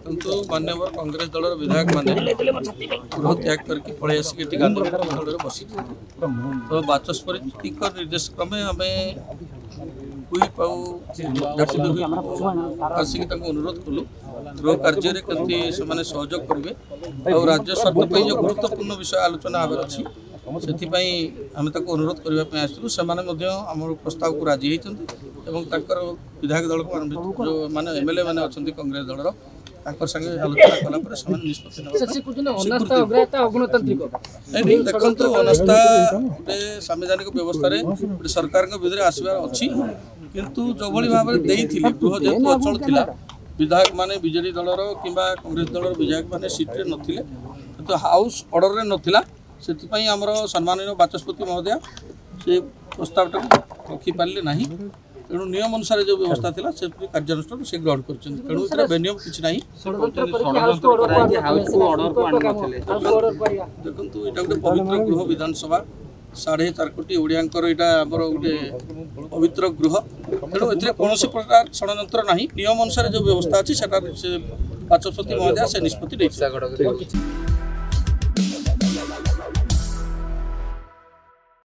देखो मान्यवर कांग्रेस दल विधायक मैंने गृह त्याग करके पलि आसिक गांधी दल बसी तो बाचस्पति निर्देश क्रमे आम हुईप आसिक अनुरोध कलु गृह कार्य केमती से सहयोग करेंगे और राज्य स्वार्थ जो गुरुत्वपूर्ण विषय आलोचना आवर अच्छी से आम अनुरोध करने आसलु से आम प्रस्ताव को राजी होती विधायक दल को जो माने एमएलए मैंने अच्छा कांग्रेस दलर संगे आलोचना कलापर देखो अनास्था गोटे संवैधानिक व्यवस्था सरकार विरुद्ध आसबार अच्छी किंतु जो भाव में गृह जेहतु अचल था विधायक माने बीजेडी दलर कि कांग्रेस दलर विधायक माने सीट्रे नथिले किंतु हाउस ऑर्डर रे नथिला से आमर सम्माननीय बाचस्पति महोदय से प्रस्तावटा रखी पारे ना तेणु नियम अनुसार जो व्यवस्था थी से कार्यानुष्ठान से ग्रहण कर बेनियम किसी ना देखो यहाँ गोटे पवित्र गृह विधानसभा 4.5 कोटी ओडियांकर यहाँ आम गोटे पवित्र गृह तेणु ए कौन प्रकार षड्यंत्र ना नियम अनुसार जो व्यवस्था अच्छी से बाचस्पति महोदय से निष्पत्ति।